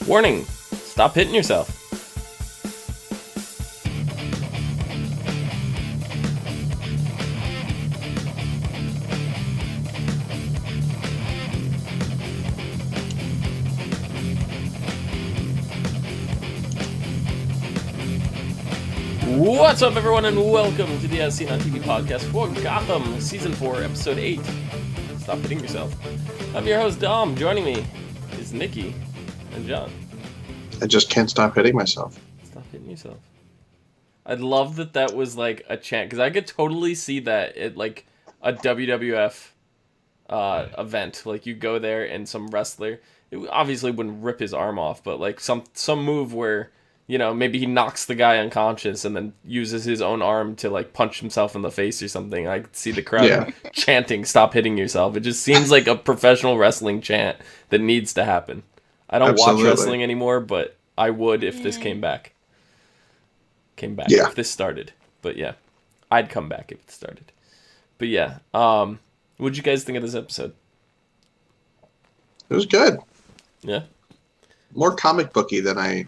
Warning, stop hitting yourself. What's up, everyone, and welcome to the ASOTV podcast for Gotham, Season 4, Episode 8. Stop hitting yourself. I'm your host, Dom. Joining me is Nikki and John. I just can't stop hitting myself. Stop hitting yourself. I'd love that was like a chant, because I could totally see that at like a WWF event. Like, you go there and some wrestler, it obviously wouldn't rip his arm off, but like some move where, you know, maybe he knocks the guy unconscious and then uses his own arm to, like, punch himself in the face or something. I could see the crowd chanting, "Stop hitting yourself." It just seems like a professional wrestling chant that needs to happen. I don't watch wrestling anymore, but I would if this came back. If this started. But yeah, I'd come back if it started. But yeah, what'd you guys think of this episode? It was good. Yeah? More comic booky than I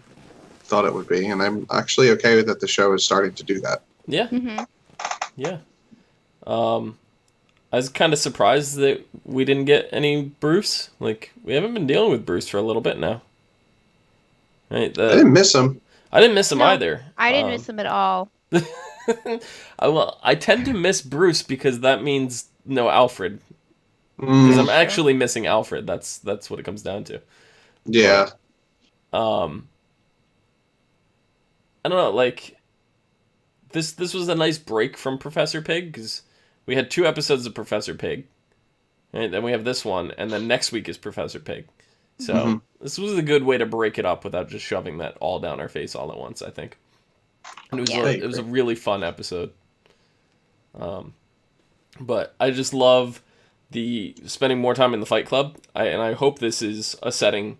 thought it would be, and I'm actually okay with that the show is starting to do that. Yeah. Mm-hmm. Yeah. I was kind of surprised that we didn't get any Bruce. Like, we haven't been dealing with Bruce for a little bit now. Right? I didn't miss him. I didn't miss him either. I didn't miss him at all. I tend to miss Bruce because that means no Alfred. Because I'm actually missing Alfred. That's what it comes down to. Yeah. But, I don't know, like, this was a nice break from Professor Pig, because we had 2 episodes of Professor Pig, and then we have this one, and then next week is Professor Pig. So, This was a good way to break it up without just shoving that all down our face all at once, I think. And it was a really fun episode. But I just love the spending more time in the Fight Club, and I hope this is a setting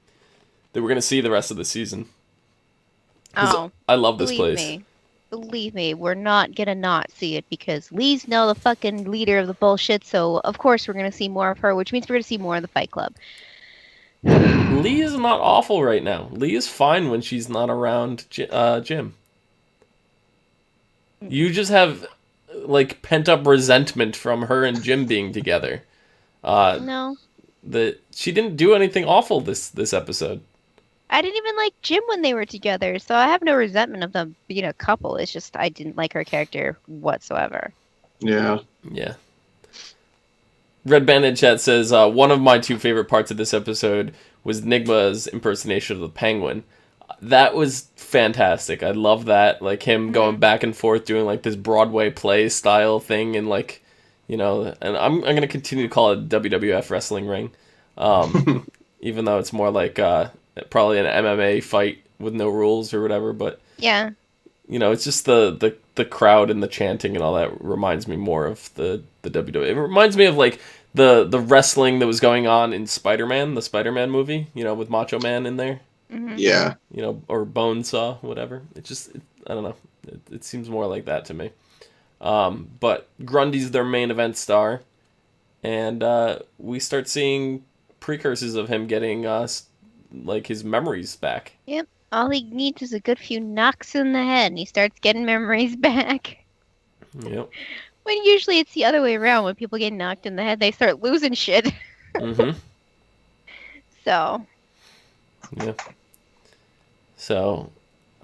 that we're going to see the rest of the season. Oh, I love this place. Believe me, we're not gonna not see it because Lee's now the fucking leader of the bullshit, so of course we're gonna see more of her, which means we're gonna see more of the Fight Club. Lee is not awful right now. Lee is fine when she's not around Jim. You just have, like, pent-up resentment from her and Jim being together. No. That she didn't do anything awful this episode. I didn't even like Jim when they were together, so I have no resentment of them being a couple. It's just I didn't like her character whatsoever. Yeah. Yeah. Red Bandit Chat says, one of my 2 favorite parts of this episode was Nigma's impersonation of the Penguin. That was fantastic. I love that. Like, him going back and forth doing, like, this Broadway play style thing, and, like, you know, and I'm going to continue to call it WWF Wrestling ring. Even though it's more like, probably an MMA fight with no rules or whatever, but yeah, you know, it's just the crowd and the chanting and all that reminds me more of the WWE. It reminds me of like the wrestling that was going on in Spider-Man, the Spider-Man movie, you know, with Macho Man in there. Mm-hmm. Yeah, you know, or Bonesaw, whatever. I don't know. It seems more like that to me. But Grundy's their main event star, and we start seeing precursors of him getting like his memories back. Yep. All he needs is a good few knocks in the head and he starts getting memories back. Yep. When usually it's the other way around. When people get knocked in the head, they start losing shit. So. Yeah. So,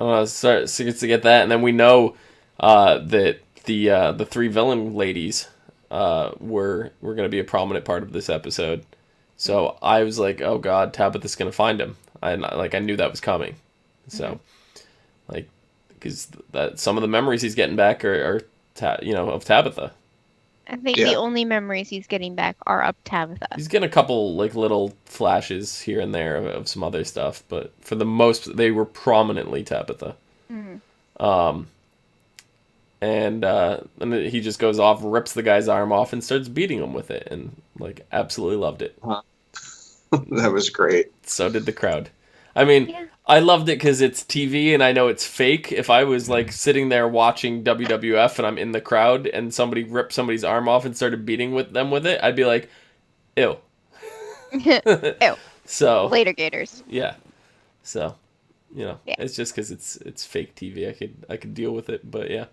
I don't know, start to get that, and then we know that the 3 villain ladies were going to be a prominent part of this episode. So I was like, oh god, Tabitha's gonna find him. I knew that was coming. So, like, because some of the memories he's getting back are of Tabitha. I think the only memories he's getting back are of Tabitha. He's getting a couple like little flashes here and there of some other stuff, but for the most, they were prominently Tabitha. And he just goes off, rips the guy's arm off, and starts beating him with it, and like absolutely loved it. That was great. So did the crowd. I mean, I loved it because it's TV and I know it's fake. If I was like sitting there watching WWF and I'm in the crowd and somebody ripped somebody's arm off and started beating them with it, I'd be like, ew. Ew. So later, Gators. Yeah. So, Yeah. it's just because it's fake TV. I could deal with it, but yeah.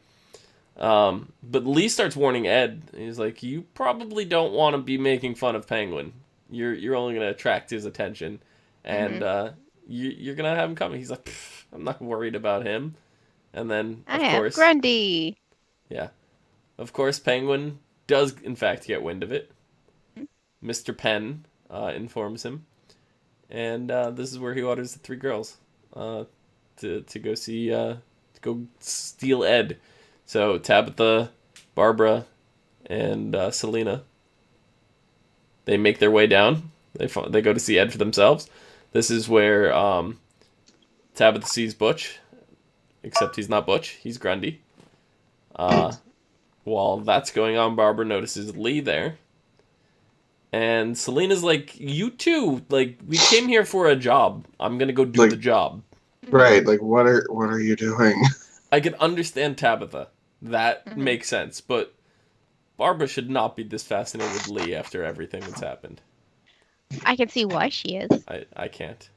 But Lee starts warning Ed. He's like, "You probably don't want to be making fun of Penguin. You're only gonna attract his attention, and you're gonna have him coming." He's like, "I'm not worried about him." And then, I of have course, Grundy. yeah, of course, Penguin does in fact get wind of it. Mr. Penn informs him, and this is where he orders the three girls to go see to go steal Ed. So Tabitha, Barbara, and Selena, they make their way down. They go to see Ed for themselves. This is where Tabitha sees Butch, except he's not Butch. He's Grundy. While that's going on, Barbara notices Lee there. And Selena's like, "You too. Like, we came here for a job. I'm gonna go do the job." Right. Like, what are you doing? I can understand Tabitha. That makes sense. But Barbara should not be this fascinated with Lee after everything that's happened. I can see why she is. I can't.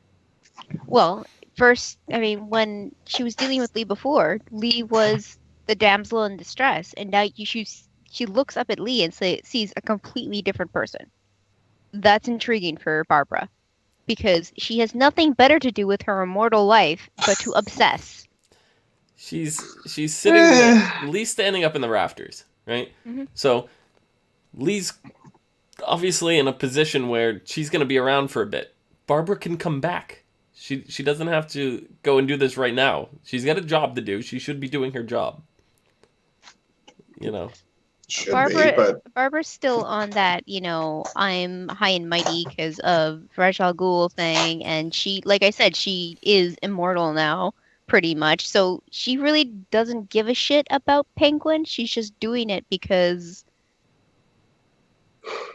Well, first, I mean, when she was dealing with Lee before, Lee was the damsel in distress, and now she looks up at Lee and sees a completely different person. That's intriguing for Barbara, because she has nothing better to do with her immortal life but to obsess. She's sitting there, Lee's standing up in the rafters, right? So Lee's obviously in a position where she's going to be around for a bit. Barbara can come back. She doesn't have to go and do this right now. She's got a job to do. She should be doing her job. Should Barbara, be, but Barbara's still on that, I'm high and mighty because of Ra's al Ghul thing, and she, like I said, she is immortal now, pretty much. So she really doesn't give a shit about Penguin. She's just doing it because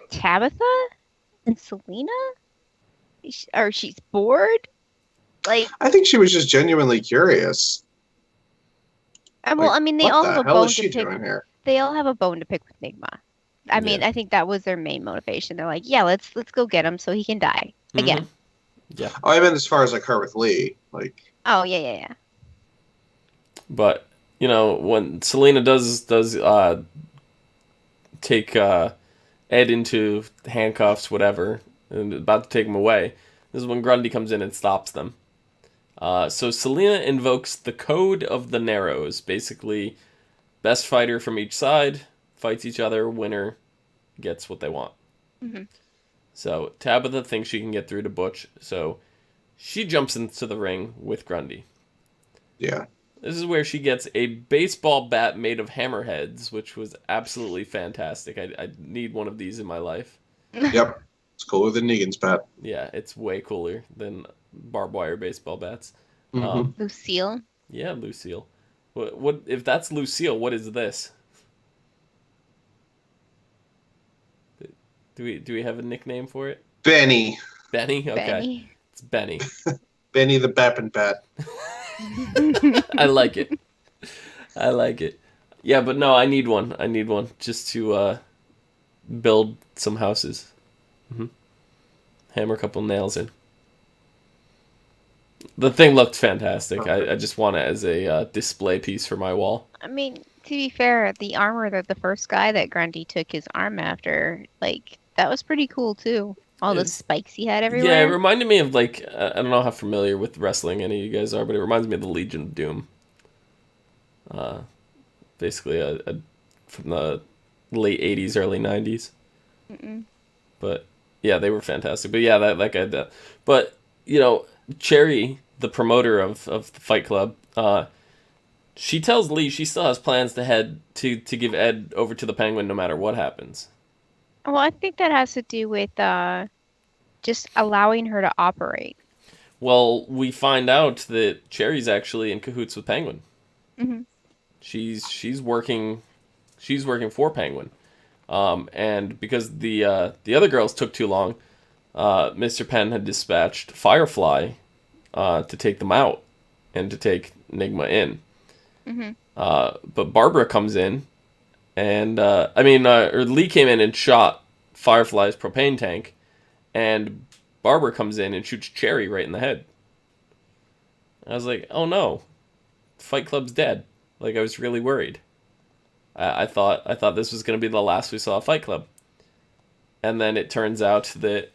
Tabitha and Selena, or she's bored. Like, I think she was just genuinely curious. well, I mean, they What all the have a hell bone is to she pick. doing here? They all have a bone to pick with Nigma. I mean, I think that was their main motivation. They're like, yeah, let's go get him so he can die again. Yeah. Oh, I meant as far as like her with Lee, like. Oh yeah. But when Selena does take Ed into handcuffs, whatever, and about to take him away, this is when Grundy comes in and stops them. So Selena invokes the Code of the Narrows. Basically, best fighter from each side fights each other. Winner gets what they want. So Tabitha thinks she can get through to Butch, so she jumps into the ring with Grundy. Yeah. This is where she gets a baseball bat made of hammerheads, which was absolutely fantastic. I need one of these in my life. Yep. It's cooler than Negan's bat. Yeah, it's way cooler than barbed wire baseball bats. Lucille. Yeah, Lucille. What if that's Lucille? What is this? Do we have a nickname for it? Benny. Benny. Okay, Benny. it's Benny. Benny the Bappin' Bat. I like it. I like it. Yeah, but no, I need one. I need one just to build some houses. Hammer a couple nails in. The thing looked fantastic. I just want it as a display piece for my wall. I mean, to be fair, the armor that the first guy that Grundy took his arm after, like, that was pretty cool too. All the spikes he had everywhere. Yeah, it reminded me of, like, I don't know how familiar with wrestling any of you guys are, but it reminds me of the Legion of Doom. Basically from the late 80s, early 90s. But yeah, they were fantastic. But yeah, that guy, that. But Cherry, the promoter of the Fight Club, she tells Lee she still has plans to head to give Ed over to the Penguin no matter what happens. Well, I think that has to do with just allowing her to operate. Well, we find out that Cherry's actually in cahoots with Penguin. She's working for Penguin. And because the other girls took too long, Mr. Penn had dispatched Firefly to take them out and to take Nigma in. But Barbara comes in, and Lee came in and shot Firefly's propane tank, and Barbara comes in and shoots Cherry right in the head. I was like, oh no, Fight Club's dead. Like, I was really worried. I thought this was going to be the last we saw of Fight Club. And then it turns out that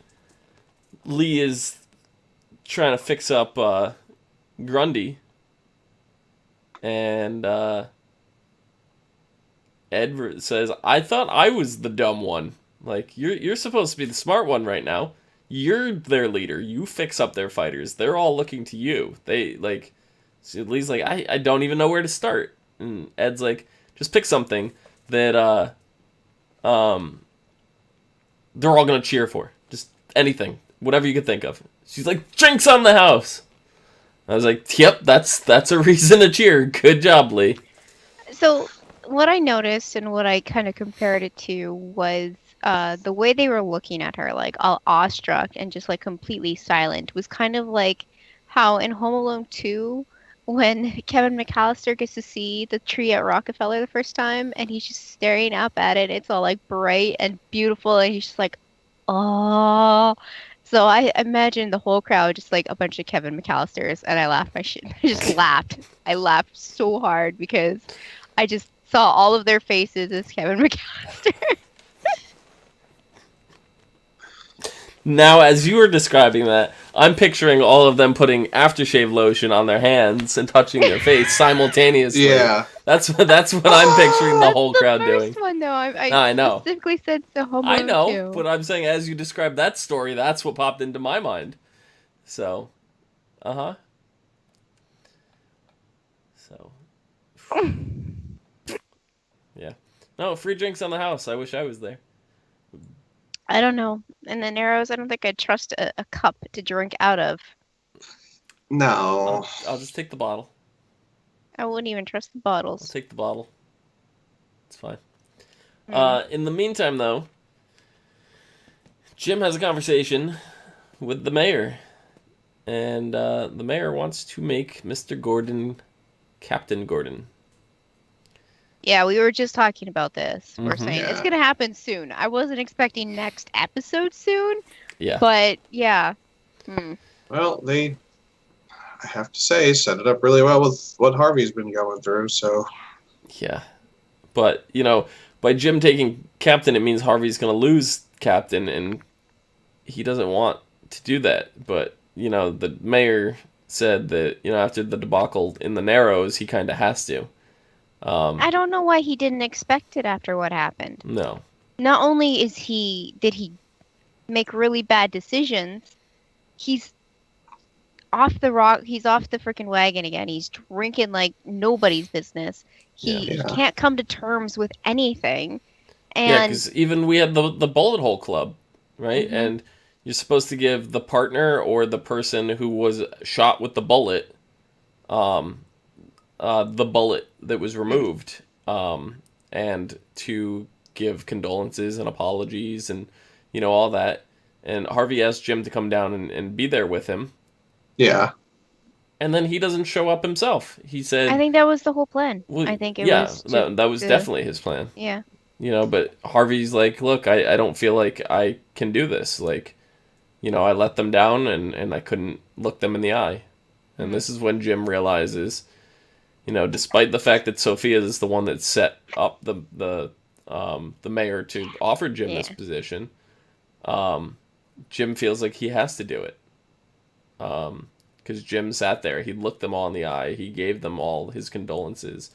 Lee is trying to fix up Grundy. And Ed says, I thought I was the dumb one. Like, you're supposed to be the smart one right now. You're their leader. You fix up their fighters. They're all looking to you. They, like... So Lee's like, I don't even know where to start. And Ed's like, just pick something that they're all gonna cheer for. Just anything. Whatever you can think of. She's like, drinks on the house. I was like, yep, that's a reason to cheer. Good job, Lee. So what I noticed and what I kind of compared it to was the way they were looking at her, like all awestruck and just like completely silent, was kind of like how in Home Alone 2, when Kevin McAllister gets to see the tree at Rockefeller the first time, and he's just staring up at it. It's all like bright and beautiful, and he's just like, oh. So I imagine the whole crowd just like a bunch of Kevin McAllisters, and I laughed my shit. I just laughed. I laughed so hard because I just saw all of their faces as Kevin McAllister. Now, as you were describing that, I'm picturing all of them putting aftershave lotion on their hands and touching their face simultaneously. Yeah. That's what I'm picturing the whole crowd doing. That's the first one, though. I know. Specifically said the Home I Alone know, 2. but I'm saying as you described that story, that's what popped into my mind. So, So, yeah. No, free drinks on the house. I wish I was there. I don't know. And the Narrows, I don't think I'd trust a cup to drink out of. No. I'll just take the bottle. I wouldn't even trust the I'll bottles. take the bottle. It's fine. Mm. In the meantime, though, Jim has a conversation with the mayor. And the mayor wants to make Mr. Gordon Captain Gordon. Yeah, we were just talking about this. We're saying it's Yeah. going to happen soon. I wasn't expecting next episode soon, Yeah. but yeah. Well, they, I have to say, set it up really well with what Harvey's been going through, so... Yeah. But, by Jim taking Captain, it means Harvey's going to lose Captain, and he doesn't want to do that. But, the mayor said that, after the debacle in the Narrows, he kind of has to. I don't know why he didn't expect it after what happened. No. Not only did he make really bad decisions, he's off the rock. He's off the freaking wagon again. He's drinking like nobody's business. He can't come to terms with anything. And because even we had the bullet hole club, right? Mm-hmm. And you're supposed to give the partner or the person who was shot with the bullet, the bullet that was removed, and to give condolences and apologies and all that. And Harvey asked Jim to come down and be there with him. Yeah. And then he doesn't show up himself. He said, I think that was the whole plan. well, I think it was. that was definitely his plan. Yeah. But Harvey's like, look, I don't feel like I can do this. Like, I let them down and I couldn't look them in the eye. And this is when Jim realizes, despite the fact that Sophia is the one that set up the mayor to offer Jim this position, Jim feels like he has to do it. Because Jim sat there, he looked them all in the eye, he gave them all his condolences.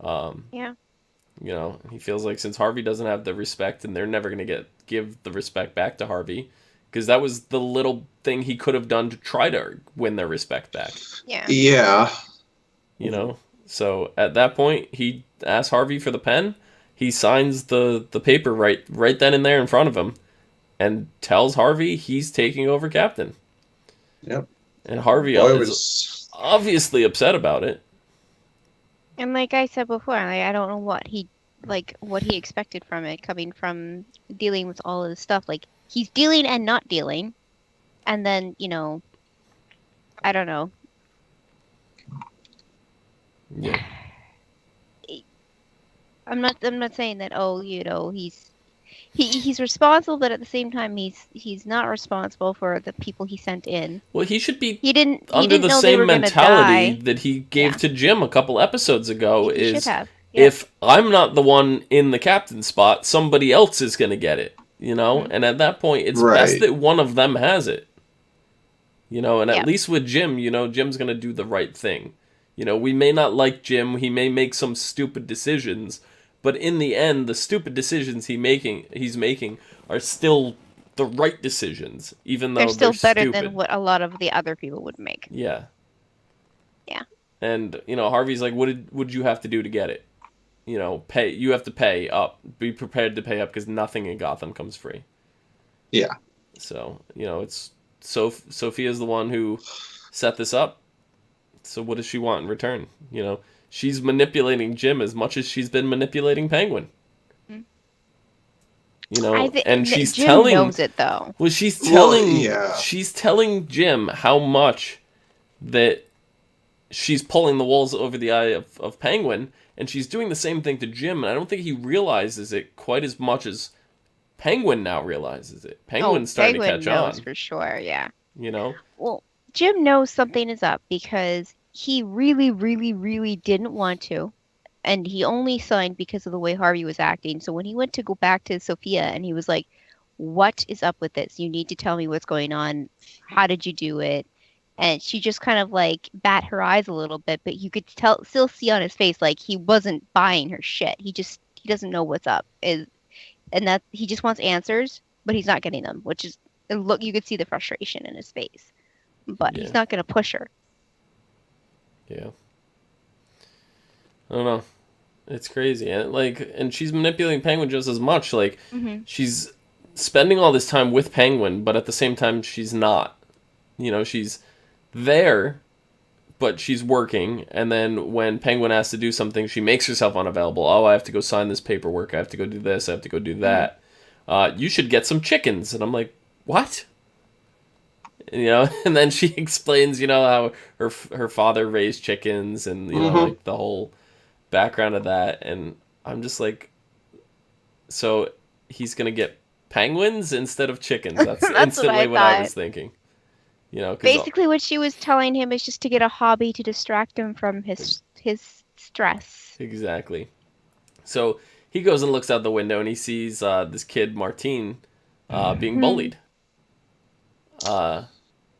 He feels like since Harvey doesn't have the respect, and they're never going to give the respect back to Harvey, because that was the little thing he could have done to try to win their respect back. Yeah. Yeah. So at that point, he asks Harvey for the pen. He signs the paper right then and there in front of him, and tells Harvey he's taking over captain. Yep. And Harvey is obviously upset about it. And like I said before, I don't know what he expected from it, coming from dealing with all of this stuff. Like, he's dealing and not dealing, and then I don't know. Yeah. I'm not saying that. he's responsible, but at the same time, he's not responsible for the people he sent in. Well, he should be He under didn't the know they same were gonna mentality die. that he gave Yeah. to Jim a couple episodes ago. He should Is have. Yep. if I'm not the one in the captain spot, somebody else is going to get it. Mhm. And at that point, it's Right. best that one of them has it. And Yeah. at least with Jim, Jim's going to do the right thing. We may not like Jim, he may make some stupid decisions, but in the end, the stupid decisions he's making are still the right decisions, even though They're still better stupid. than what a lot of the other people would make. Yeah. Yeah. And Harvey's like, what would you have to do to get it? Pay. You have to pay up. Be prepared to pay up because nothing in Gotham comes free. Yeah. So it's Sophia's the one who set this up. So what does she want in return? She's manipulating Jim as much as she's been manipulating Penguin. And she's Jim telling. knows it though. Well, she's telling. yeah. She's telling Jim how much that she's pulling the wolves over the eye of Penguin, and she's doing the same thing to Jim. And I don't think he realizes it quite as much as Penguin now realizes it. Penguin's starting Penguin to catch knows on. for sure. Yeah. Well, Jim knows something is up because he really, really, really didn't want to. And he only signed because of the way Harvey was acting. So when he went to go back to Sophia and he was like, what is up with this? You need to tell me what's going on. How did you do it? And she just kind of like bat her eyes a little bit, but you could still see on his face like he wasn't buying her shit. He doesn't know what's up. And that he just wants answers, but he's not getting them, which is you could see the frustration in his face. But he's not going to push her. Yeah. I don't know. It's crazy. And she's manipulating Penguin just as much. She's spending all this time with Penguin, but at the same time, she's not. She's there, but she's working. And then when Penguin has to do something, she makes herself unavailable. Oh, I have to go sign this paperwork. I have to go do this. I have to go do that. You should get some chickens. And I'm like, what? And then she explains, how her father raised chickens and, like the whole background of that. And I'm just like, so he's going to get penguins instead of chickens. That's instantly what I was thinking. 'Cause basically what she was telling him is just to get a hobby to distract him from his stress. Exactly. So he goes and looks out the window and he sees this kid, Martine, being bullied.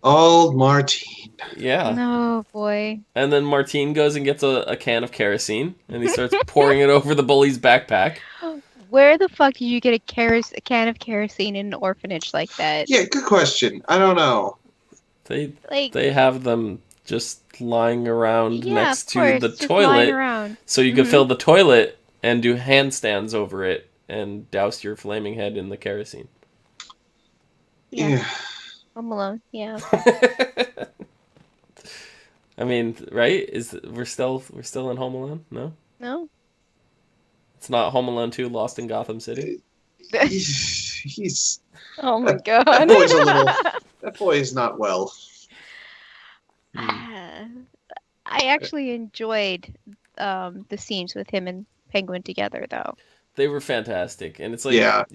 Old Martine. Yeah. Oh, boy. And then Martine goes and gets a can of kerosene, and he starts pouring it over the bully's backpack. Where the fuck did you get a can of kerosene in an orphanage like that? Yeah, good question. I don't know. They have them just lying around next to the just toilet, so you can fill the toilet and do handstands over it and douse your flaming head in the kerosene. Yeah. Home Alone, yeah. I mean, right? We're still in Home Alone? No? No? It's not Home Alone 2 Lost in Gotham City? He's Oh my god. that boy is not well. I actually enjoyed the scenes with him and Penguin together, though. They were fantastic. And it's like,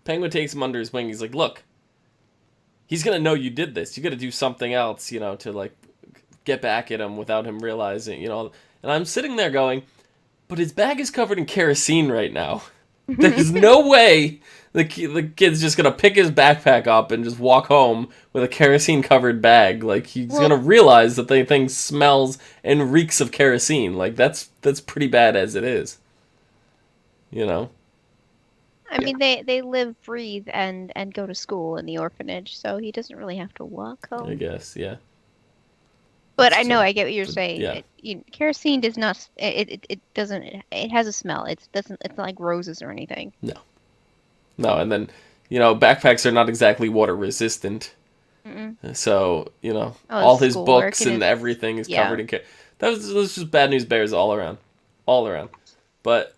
Penguin takes him under his wing. He's like, look, he's going to know you did this. You got to do something else, to like get back at him without him realizing, And I'm sitting there going, but his bag is covered in kerosene right now. There's no way the kid's just going to pick his backpack up and just walk home with a kerosene-covered bag. Like, he's going to realize that the thing smells and reeks of kerosene. Like, that's pretty bad as it is. I mean, they live, breathe, and go to school in the orphanage, so he doesn't really have to walk home. I guess, yeah. But I know, I get what you're saying. Yeah. Kerosene does not. It doesn't. It has a smell. It's not like roses or anything. No, and then backpacks are not exactly water resistant. Mm-mm. So all his books and his, everything is covered in. That was just bad news bears all around. But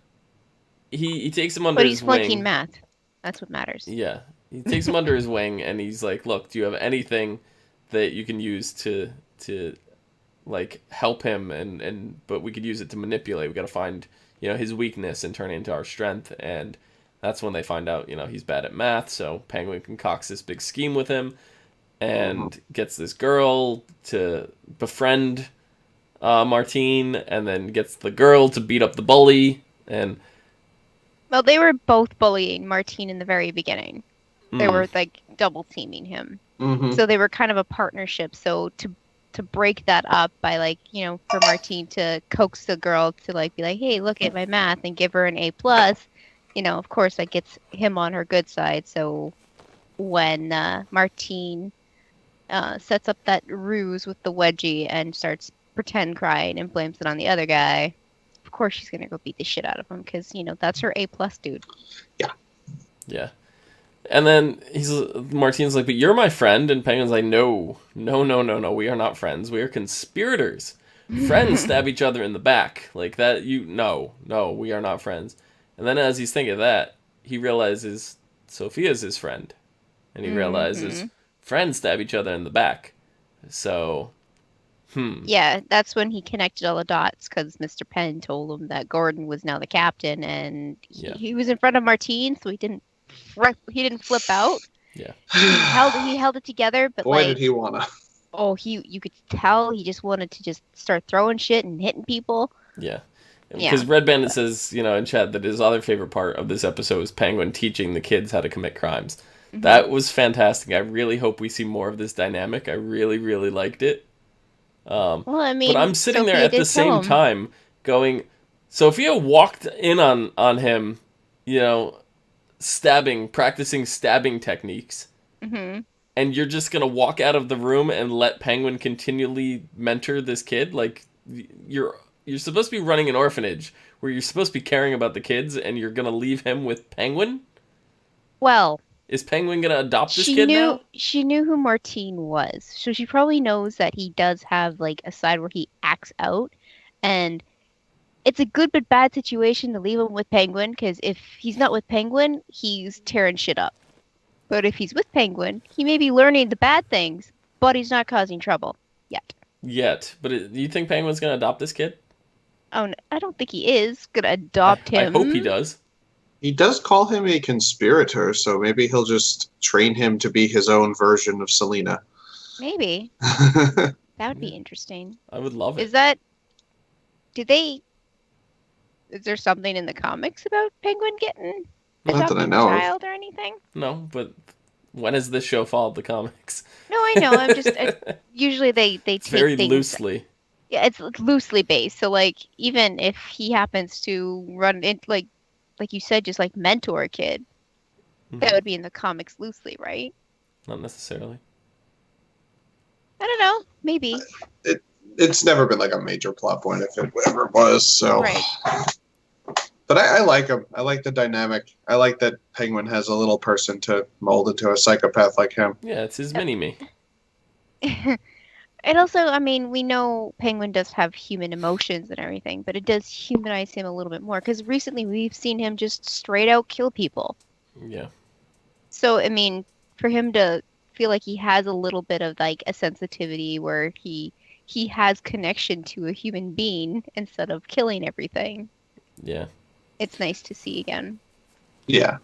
he takes him under his wing. But he's flunking math. That's what matters. Yeah, he takes him under his wing, and he's like, "Look, do you have anything that you can use to like help him? But we could use it to manipulate. We got to find his weakness and turn it into our strength." And that's when they find out, he's bad at math, so Penguin concocts this big scheme with him and gets this girl to befriend Martine, and then gets the girl to beat up the bully, and... Well, they were both bullying Martine in the very beginning. They Mm. were, like, double teaming him. Mm-hmm. So they were kind of a partnership, so to break that up by, like, for Martine to coax the girl to, like, be like, hey, look at my math, and give her an A+, of course, that gets him on her good side, so when Martine sets up that ruse with the wedgie and starts pretend crying and blames it on the other guy, of course she's gonna go beat the shit out of him because that's her A+ dude. Yeah. And then Martine's like, but you're my friend, and Penguin's like, no, we are not friends, we are conspirators. Friends stab each other in the back. Like that, no, we are not friends. And then as he's thinking of that, he realizes Sophia's his friend. And he realizes friends stab each other in the back. So, Yeah, that's when he connected all the dots because Mr. Penn told him that Gordon was now the captain, and he was in front of Martine, so he didn't flip out. Yeah. He held it together, but Boy, did he wanna. Oh, you could tell he just wanted to just start throwing shit and hitting people. Yeah. Because Red Bandit says, in chat that his other favorite part of this episode is Penguin teaching the kids how to commit crimes. Mm-hmm. That was fantastic. I really hope we see more of this dynamic. I really, really liked it. Well, I mean, but I'm sitting there at the same time going, Sophia walked in on him, practicing stabbing techniques. Mm-hmm. And you're just going to walk out of the room and let Penguin continually mentor this kid? Like, you're supposed to be running an orphanage where you're supposed to be caring about the kids, and you're going to leave him with Penguin? Well... Is Penguin going to adopt this kid now? She knew who Martine was, so she probably knows that he does have, like, a side where he acts out, and it's a good but bad situation to leave him with Penguin, because if he's not with Penguin, he's tearing shit up. But if he's with Penguin, he may be learning the bad things, but he's not causing trouble. Yet. But do you think Penguin's going to adopt this kid? Oh, no, I don't think he is going to adopt him. I hope he does. He does call him a conspirator, so maybe he'll just train him to be his own version of Selena. Maybe. That would be interesting. I would love it. Is there something in the comics about Penguin getting adopted a child or anything? No, but when has this show followed the comics? No, I know. I'm just usually they take very things loosely. Yeah, it's loosely based. So like even if he happens to run in like you said, just like mentor a kid, that would be in the comics loosely, right? Not necessarily. I don't know. Maybe. It's never been like a major plot point if it ever was. So. Right. But I like him. I like the dynamic. I like that Penguin has a little person to mold into a psychopath like him. Yeah, it's his mini-me. And also, I mean, we know Penguin does have human emotions and everything, but it does humanize him a little bit more, because recently we've seen him just straight out kill people. Yeah. So, I mean, for him to feel like he has a little bit of, like, a sensitivity where he has connection to a human being instead of killing everything. Yeah. It's nice to see again. Yeah.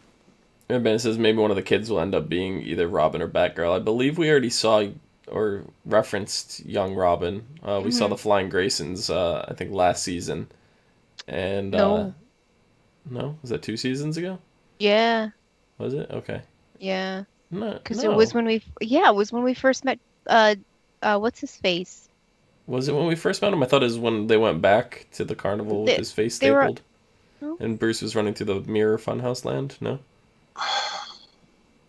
Ben says maybe one of the kids will end up being either Robin or Batgirl. I believe we already saw or referenced young Robin. We saw the Flying Graysons, I think, last season. And no, was that 2 seasons ago? Yeah. Was it? Okay. Yeah. No, because it was when we first met. What's his face? Was it when we first met him? I thought it was when they went back to the carnival with his face stapled. And Bruce was running through the mirror Funhouse Land. No.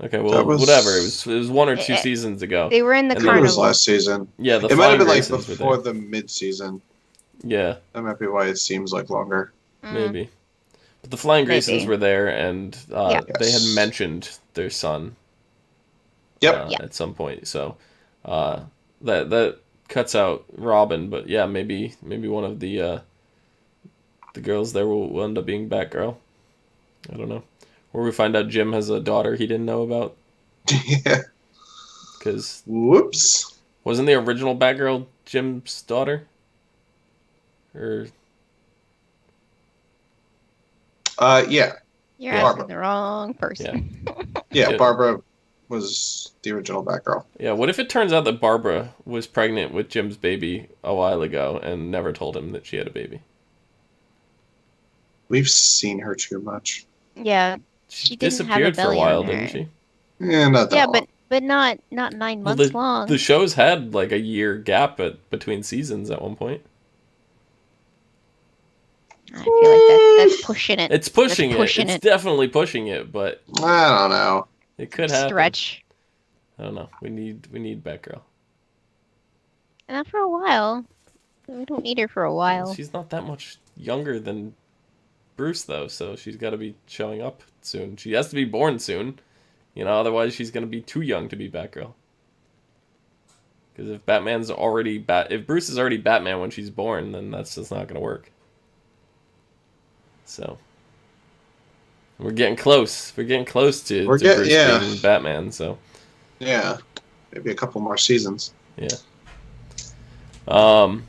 Okay, well, whatever. It was 1 or 2 seasons ago. They were in the carnival. It was last season. Yeah, it might have been like before the mid-season. Yeah. That might be why it seems like longer. Maybe. But the Flying Graysons were there, and they had mentioned their son. Yep. At some point, so that cuts out Robin, but yeah, maybe one of the girls there will end up being Batgirl. I don't know. Or we find out Jim has a daughter he didn't know about. Yeah. Because whoops, wasn't the original Batgirl Jim's daughter? Or yeah. You're Yeah. asking the wrong person. Yeah, Yeah. Barbara was the original Batgirl. Yeah, what if it turns out that Barbara was pregnant with Jim's baby a while ago and never told him that she had a baby? We've seen her too much. Yeah, She She didn't have a disappeared for a belly while, on didn't her. she? Yeah, not that yeah, long. but not 9 months long. The show's had like a year gap between seasons at one point. I feel like that's pushing it. It's pushing That's it. pushing It's it. definitely pushing it, but I don't know. it could happen. Stretch. I don't know. We need Batgirl. And not for a while. We don't need her for a while. She's not that much younger than Bruce, though, so she's got to be showing up soon. She has to be born soon, otherwise she's going to be too young to be Batgirl. Because if if Bruce is already Batman when she's born, then that's just not going to work. So we're getting close. We're getting close to Bruce being Batman. So yeah, maybe a couple more seasons. Yeah. But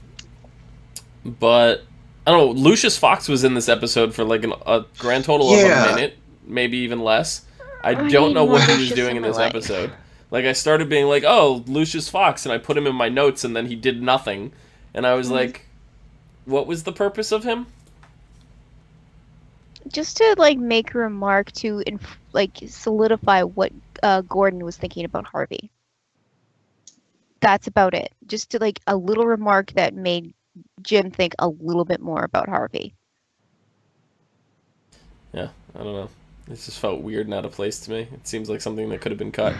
I don't know. Lucius Fox was in this episode for like a grand total of a minute, maybe even less. I don't know what he was doing in this episode. Like, I started being like, oh, Lucius Fox, and I put him in my notes, and then he did nothing. And I was like, what was the purpose of him? Just to like make a remark to solidify what Gordon was thinking about Harvey. That's about it. Just to like a little remark that made Jim think a little bit more about Harvey. Yeah, I don't know. It just felt weird and out of place to me. It seems like something that could have been cut.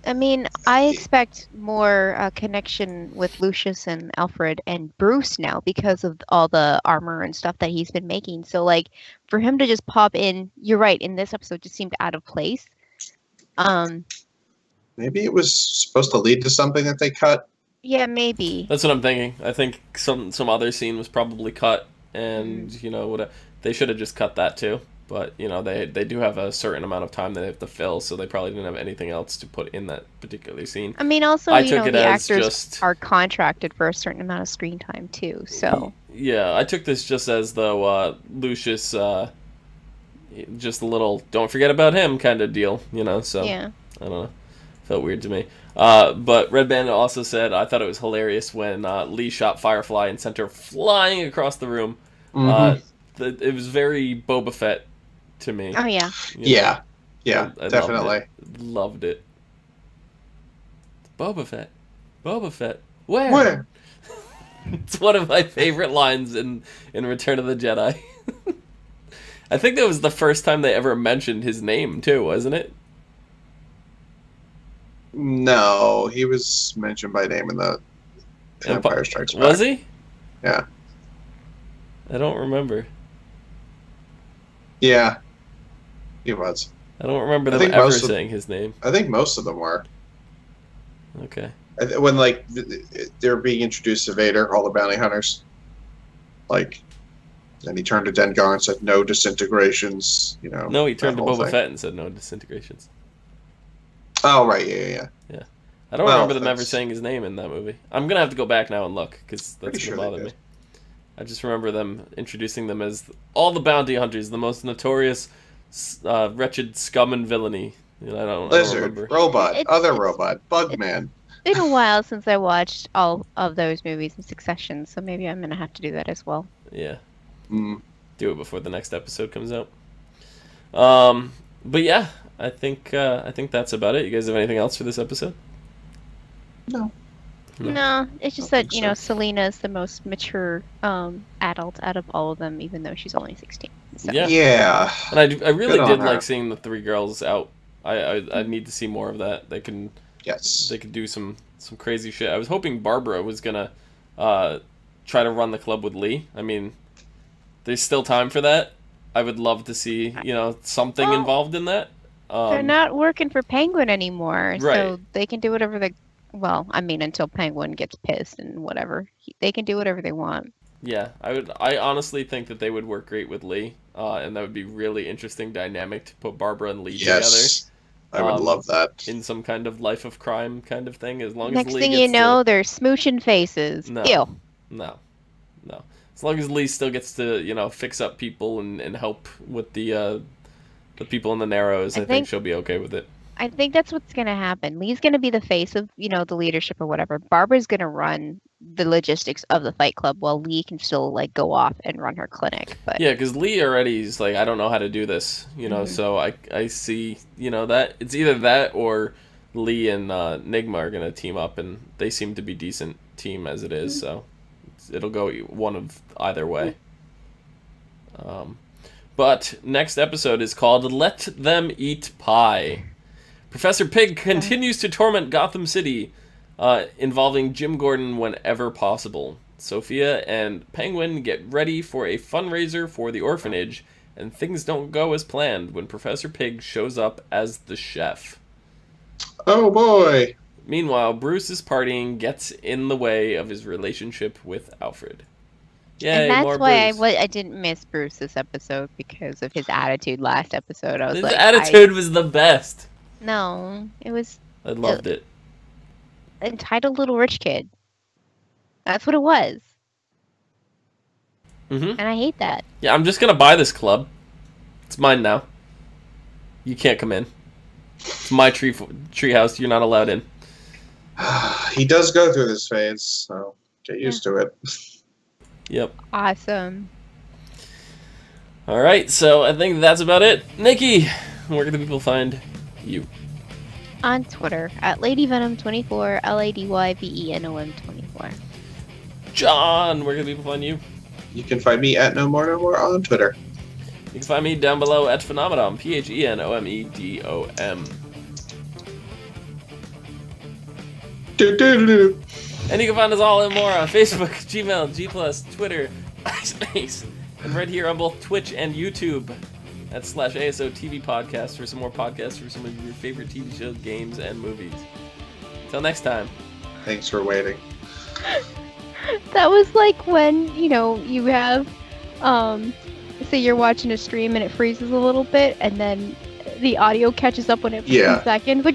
I mean, I expect more connection with Lucius and Alfred and Bruce now because of all the armor and stuff that he's been making. So, like, for him to just pop in, you're right, in this episode just seemed out of place. Maybe it was supposed to lead to something that they cut. Yeah, maybe. That's what I'm thinking. I think some other scene was probably cut, and, they should have just cut that too. But, they do have a certain amount of time they have to fill, so they probably didn't have anything else to put in that particular scene. I mean, also, the actors just are contracted for a certain amount of screen time, too, so... Yeah, I took this just as though Lucius, just a little, don't forget about him kind of deal, so... Yeah. I don't know. Felt weird to me. But Red Bandit also said, I thought it was hilarious when Lee shot Firefly and sent her flying across the room. It was very Boba Fett to me. Oh, yeah. Yeah, I definitely. Loved it. Boba Fett. Where? It's one of my favorite lines in Return of the Jedi. I think that was the first time they ever mentioned his name, too, wasn't it? No, he was mentioned by name in the Empire Strikes Back. Was he? Yeah. I don't remember. Yeah, he was. I don't remember them ever saying his name. I think most of them were. Okay. When, like, they're being introduced to Vader, all the bounty hunters. Like, and he turned to Dengar and said, no disintegrations, No, he turned to that whole Boba thing. Fett and said no disintegrations. Oh, right, yeah. I don't remember them ever saying his name in that movie. I'm going to have to go back now and look, because that's going to bother me. I just remember them introducing them as all the bounty hunters, the most notorious, wretched scum and villainy. I don't Lizard, remember. robot, other robot, Bugman. It's been a while since I watched all of those movies in succession, so maybe I'm going to have to do that as well. Yeah. Mm. Do it before the next episode comes out. But yeah, I think that's about it. You guys have anything else for this episode? No, it's just that, Selena is the most mature adult out of all of them, even though she's only 16. So. Yeah. And I really Good did on her. like seeing the three girls out. I need to see more of that. They can do some crazy shit. I was hoping Barbara was gonna try to run the club with Lee. I mean, there's still time for that. I would love to see something involved in that. They're not working for Penguin anymore, Right. so they can do whatever they. Well, I mean, until Penguin gets pissed and whatever, they can do whatever they want. Yeah, I honestly think that they would work great with Lee, and that would be really interesting dynamic to put Barbara and Lee together. Yes, I would love that. In some kind of life of crime kind of thing, as long Next as Lee thing gets you know, they're smooching faces. No. Ew. No. As long as Lee still gets to, fix up people and help with the the people in the Narrows, I I think think- she'll be okay with it. I think that's what's gonna happen. Lee's gonna be the face of, the leadership or whatever. Barbara's gonna run the logistics of the Fight Club while Lee can still like go off and run her clinic. But Yeah, because Lee already is like, I don't know how to do this, Mhm. so I see, that it's either that or Lee and Nigma are going to team up, and they seem to be decent team as it is, so it'll go one of either way. But next episode is called Let Them Eat Pie. Professor Pig continues to torment Gotham City, involving Jim Gordon whenever possible. Sophia and Penguin get ready for a fundraiser for the orphanage, and things don't go as planned when Professor Pig shows up as the chef. Oh boy! Meanwhile, Bruce's partying gets in the way of his relationship with Alfred. Yay, and that's more why Bruce. I didn't miss Bruce this episode because of his attitude last episode. I was His like, attitude was the best. no, it was I loved it. entitled little rich kid. That's what it was, Mm-hmm. and I hate that. Yeah, I'm just gonna buy this club. It's mine now. You can't come in. It's my tree house. You're not allowed in. He does go through this phase, so get used to it. Yep. Awesome. All right, so I think that's about it. Nikki, where can the people find you? On Twitter at LadyVenom24, LadyVenom24. John, where can the people find you? You can find me at No More on Twitter. You can find me down below at Phenomenon, PHENOMEDOM. Do-do-do-do. And you can find us all and more on Facebook, Gmail, G+, Twitter, MySpace, and right here on both Twitch and YouTube at /ASOTV podcast for some more podcasts for some of your favorite TV shows, games, and movies. Till next time. Thanks for waiting. That was like when, you have, say you're watching a stream and it freezes a little bit, and then the audio catches up when it Yeah. comes back in. It's like,